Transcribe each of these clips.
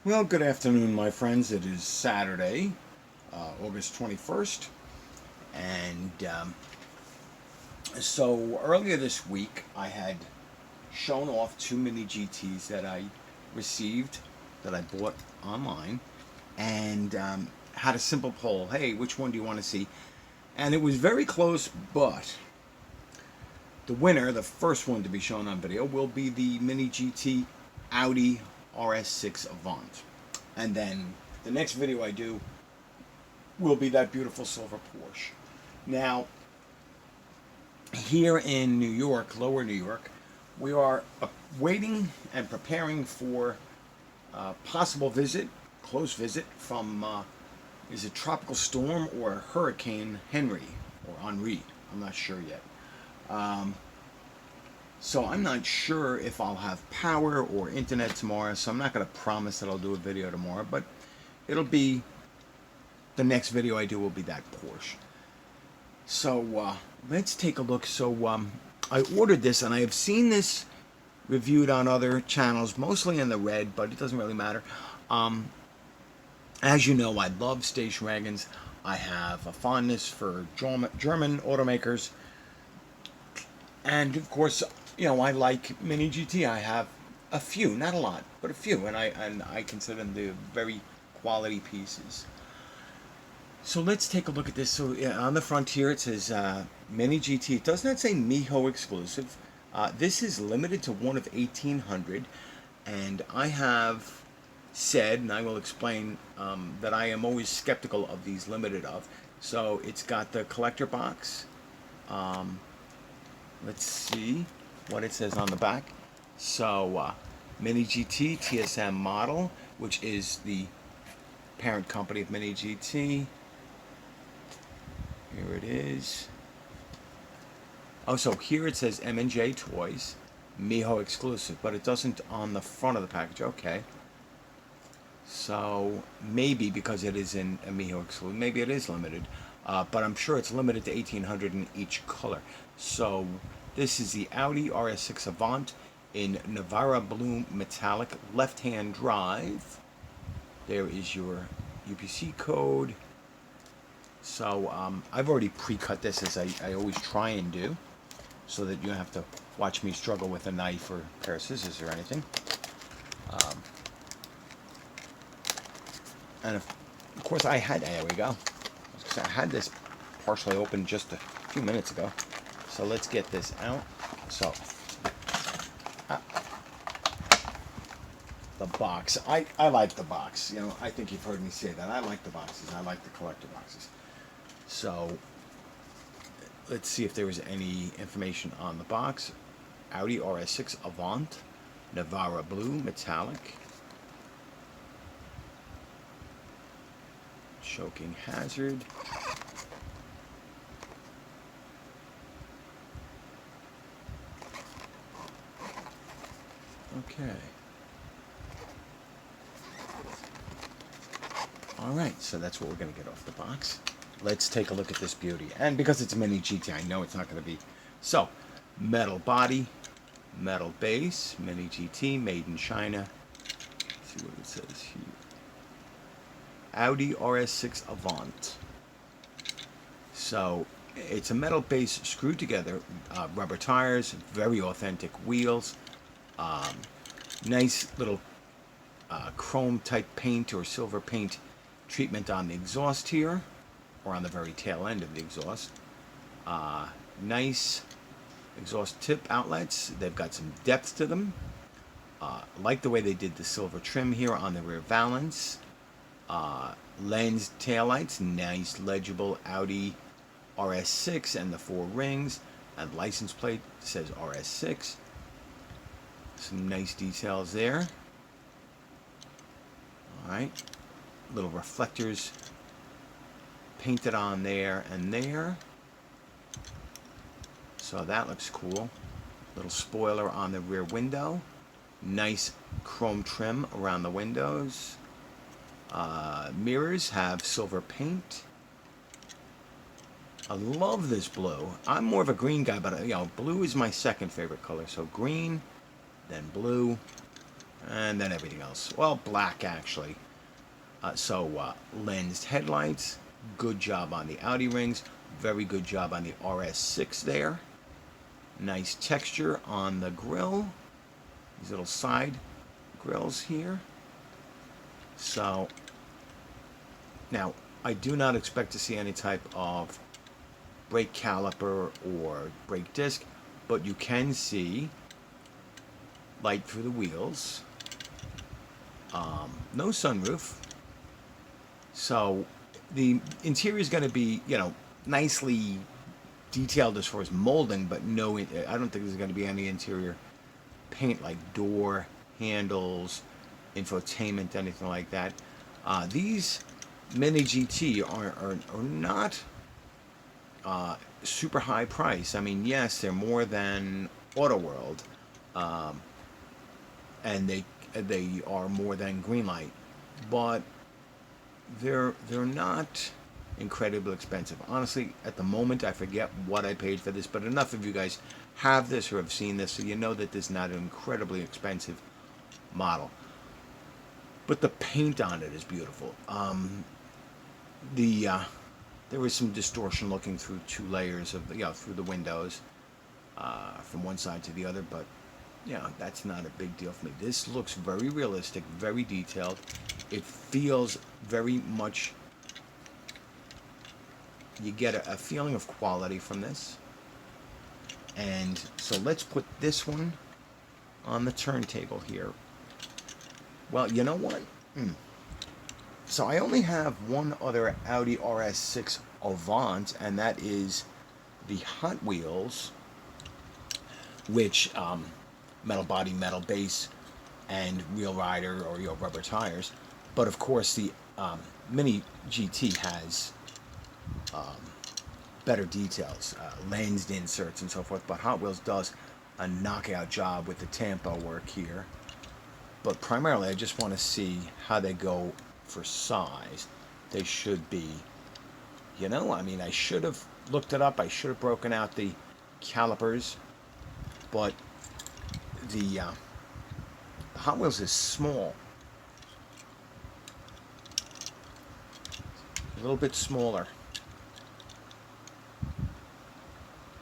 Well, good afternoon, my friends. It is Saturday, August 21st. And so earlier this week, I had shown off two mini GTs that I received, that I bought online, and had a simple poll. Hey, which one do you want to see? And it was very close, but the winner, the first one to be shown on video, will be the mini GT Audi RS6 Avant. And then the next video I do will be that beautiful silver Porsche. Now, here in New York, lower New York, we are waiting and preparing for a possible visit, close visit from, is it Tropical Storm or Hurricane Henry or Henri? I'm not sure yet. So I'm not sure if I'll have power or internet tomorrow, so I'm not going to promise that I'll do a video tomorrow, but it'll be, the next video I do will be that Porsche. So let's take a look. So I ordered this, and I have seen this reviewed on other channels, mostly in the red, but it doesn't really matter. As you know, I love station wagons. I have a fondness for German automakers. And of course, you know, I like Mini GT. I have a few, not a lot, but a few, and I consider them the very quality pieces. So let's take a look at this. So on the front here it says Mini GT. It does not say Miho exclusive. This is limited to one of 1,800, and I have said, and I will explain, that I am always skeptical of these limited of. So it's got the collector box. Let's see what it says on the back. So, Mini GT TSM model, which is the parent company of Mini GT. Here it is. Oh, so here it says M&J Toys, Miho exclusive, but it doesn't on the front of the package. Okay. So, maybe because it is in a Miho exclusive, maybe it is limited. But I'm sure it's limited to 1,800 in each color. So this is the Audi RS6 Avant in Navarra Blue Metallic left-hand drive. There is your UPC code. So I've already pre-cut this, as I always try and do, so that you don't have to watch me struggle with a knife or a pair of scissors or anything. And of course I had, there we go. I had this partially open just a few minutes ago. So let's get this out. So, the box. I like the box. You know, I think you've heard me say that. I like the boxes. I like the collector boxes. So, let's see if there was any information on the box. Audi RS6 Avant, Navarra Blue Metallic. Choking hazard. Okay. Alright, so that's what we're going to get off the box. Let's take a look at this beauty. And because it's a Mini GT, I know it's not going to be. So, metal body, metal base, Mini GT, made in China. Let's see what it says here. Audi RS6 Avant. So, it's a metal base screwed together, rubber tires, very authentic wheels, nice little chrome type paint or silver paint treatment on the exhaust here, or on the very tail end of the exhaust. Nice exhaust tip outlets. They've got some depth to them. Like the way they did the silver trim here on the rear valance. Lens taillights, nice legible Audi RS6 and the 4 rings, and license plate says RS6. Some nice details there. Alright, little reflectors painted on there and there. So that looks cool. Little spoiler on the rear window. Nice chrome trim around the windows. Mirrors have silver paint. I love this blue. I'm more of a green guy, but you know, blue is my second favorite color. So green, then blue, and then everything else. Well, black actually. Lensed headlights. Good job on the Audi rings. Very good job on the RS6 there. Nice texture on the grille. These little side grills here. So now I do not expect to see any type of brake caliper or brake disc, but you can see light through the wheels. No sunroof. So the interior is going to be, nicely detailed as far as molding, but no, I don't think there's going to be any interior paint like door handles, infotainment, anything like that. These Mini GT are not super high price. I mean, yes, they're more than Auto World, and they are more than Greenlight, but they're not incredibly expensive. Honestly, at the moment, I forget what I paid for this, but enough of you guys have this or have seen this, so you know that this is not an incredibly expensive model. But the paint on it is beautiful. There was some distortion looking through two layers of through the windows from one side to the other, but that's not a big deal for me. This looks very realistic, very detailed. It feels very much, you get a feeling of quality from this. And so let's put this one on the turntable here. Well, you know what? So I only have one other Audi RS6 Avant, and that is the Hot Wheels, which metal body, metal base, and wheel rider or rubber tires. But of course, the Mini GT has better details, lensed inserts and so forth. But Hot Wheels does a knockout job with the tampo work here. But primarily, I just want to see how they go for size. They should be, I mean, I should have looked it up. I should have broken out the calipers, but the Hot Wheels is small, a little bit smaller.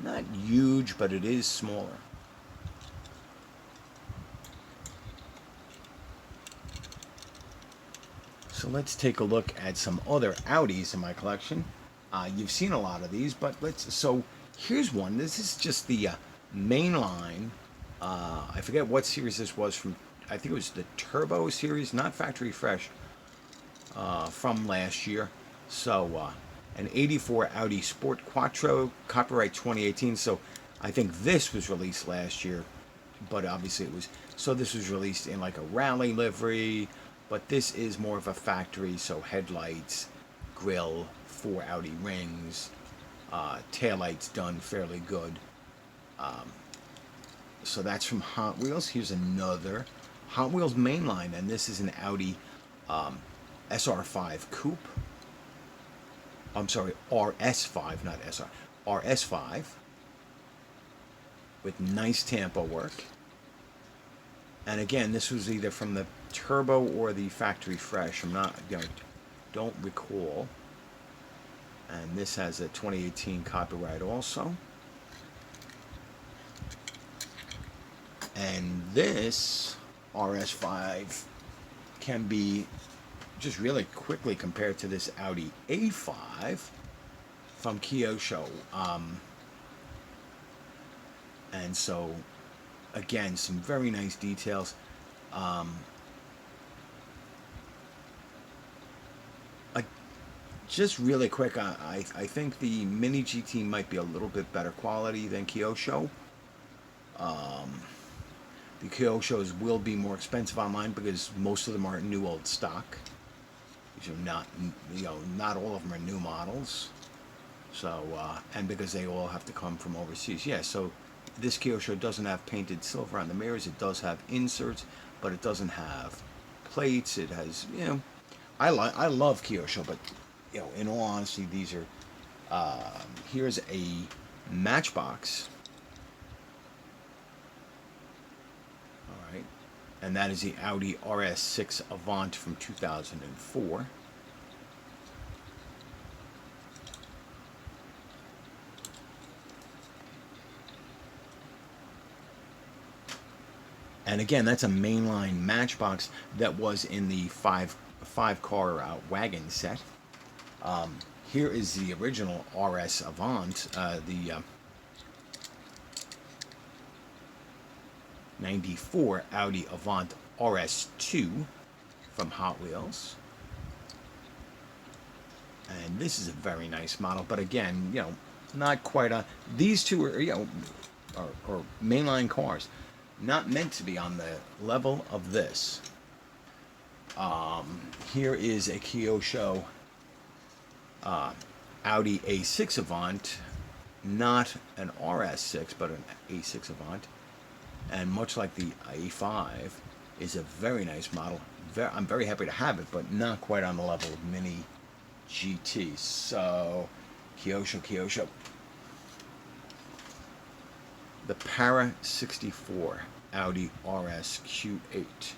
Not huge, but it is smaller. So let's take a look at some other Audis in my collection. You've seen a lot of these, but so here's one. This is just the mainline. I forget what series this was from. I think it was the Turbo series, not Factory Fresh, from last year. So an 84 Audi Sport Quattro, copyright 2018. So I think this was released last year, but obviously it was. So this was released in like a rally livery, but this is more of a factory. So headlights, grille, 4 Audi rings, taillights done fairly good. So that's from Hot Wheels. Here's another Hot Wheels mainline, and this is an Audi SR5 Coupe. I'm sorry, RS5, not SR. RS5 with nice tampo work. And again, this was either from the Turbo or the Factory Fresh. I'm not, don't recall. And this has a 2018 copyright also. And this RS5 can be just really quickly compared to this Audi A5 from Kyosho. And so, again, some very nice details. Just really quick, I think the Mini GT might be a little bit better quality than Kyosho. The Kyoshos will be more expensive online because most of them are new old stock. These are not, not all of them are new models. So, and because they all have to come from overseas. Yeah, so this Kyosho doesn't have painted silver on the mirrors. It does have inserts, but it doesn't have plates. It has, I love Kyosho, but, in all honesty, these are, here's a Matchbox. All right. and that is the Audi RS6 Avant from 2004. And again, that's a mainline Matchbox that was in the five car wagon set. Here is the original RS Avant, the 94 Audi Avant RS2 from Hot Wheels. And this is a very nice model, but again, you know, not quite a. These two are, you know, are mainline cars, not meant to be on the level of this. Here is a Kyosho Audi A6 Avant, not an RS6, but an A6 Avant. And much like the A5, is a very nice model. I'm very happy to have it, but not quite on the level of Mini GT. So, Kyosho. The Para 64 Audi RS Q8,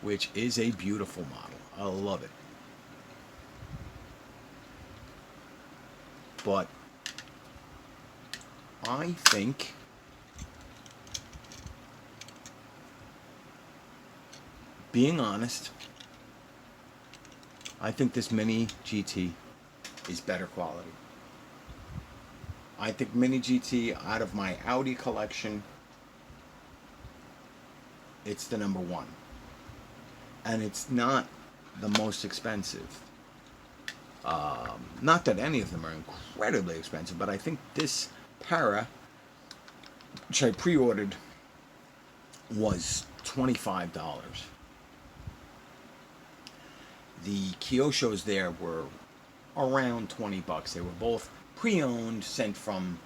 which is a beautiful model. I love it. But I think being honest, I think this Mini GT is better quality. I think Mini GT, out of my Audi collection, it's the number one. And it's not the most expensive. Not that any of them are incredibly expensive, but I think this Para, which I pre-ordered, was $25. The Kyoshos there were around $20. They were both pre-owned, sent from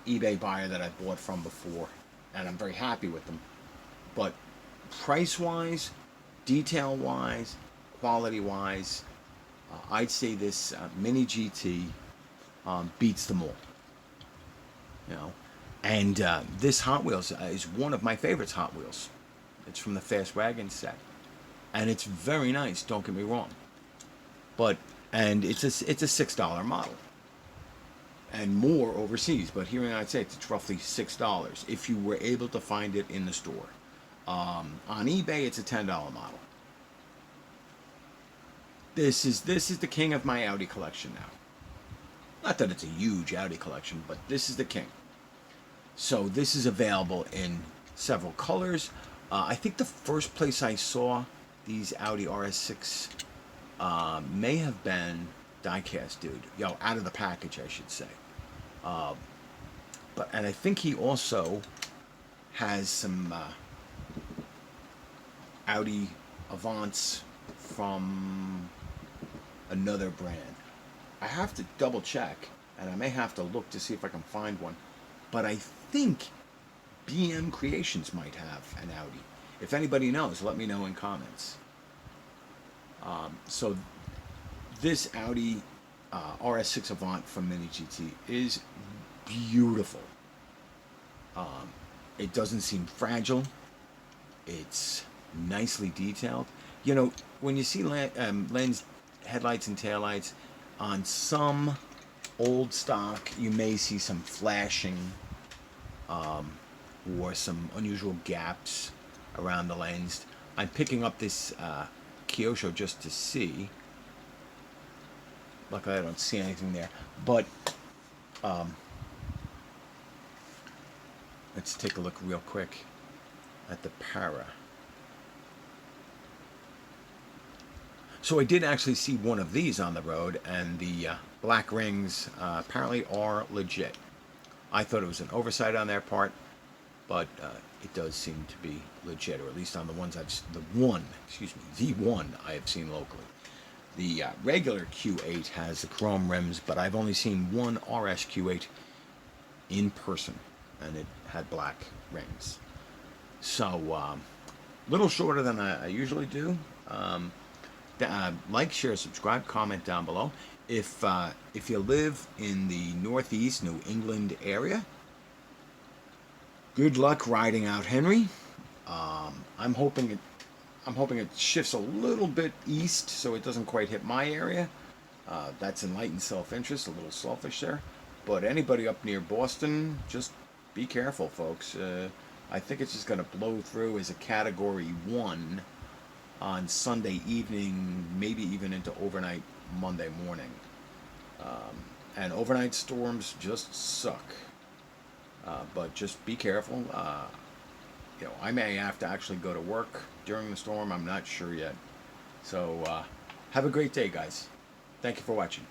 eBay buyer that I bought from before, and I'm very happy with them. But price-wise, detail-wise, quality-wise, I'd say this Mini GT beats them all. You know, and this Hot Wheels is one of my favorites. Hot Wheels. It's from the Fast Wagon set, and it's very nice. Don't get me wrong, and it's a $6 model, and more overseas. But here in the United States, it's roughly $6 if you were able to find it in the store. On eBay, it's a $10 model. This is the king of my Audi collection now. Not that it's a huge Audi collection, but this is the king. So this is available in several colors. I think the first place I saw these Audi RS6 may have been Diecast Dude. Out of the package, I should say. And I think he also has some Audi Avants from another brand. I have to double check, and I may have to look to see if I can find one. But I think BM Creations might have an Audi. If anybody knows, let me know in comments. So this Audi RS6 Avant from Mini GT is beautiful. It doesn't seem fragile. It's nicely detailed. You know, when you see lens headlights and taillights on some old stock, you may see some flashing or some unusual gaps around the lens. I'm picking up this Kyosho just to see. Luckily I don't see anything there, but let's take a look real quick at the Para. So I did actually see one of these on the road, and the black rings apparently are legit. I thought it was an oversight on their part, but it does seem to be legit, or at least on the ones the one I have seen locally. The regular Q8 has the chrome rims, but I've only seen one RS Q8 in person, and it had black rings. So, little shorter than I usually do. Like, share, subscribe, comment down below. If you live in the Northeast New England area, Good luck riding out Henry. I'm hoping it shifts a little bit east so it doesn't quite hit my area. That's enlightened self-interest, a little selfish there. But anybody up near Boston, just be careful, folks. I think it's just going to blow through as a Category 1 on Sunday evening, maybe even into overnight Monday morning. And overnight storms just suck. But just be careful. I may have to actually go to work during the storm. I'm not sure yet. So have a great day, guys. Thank you for watching.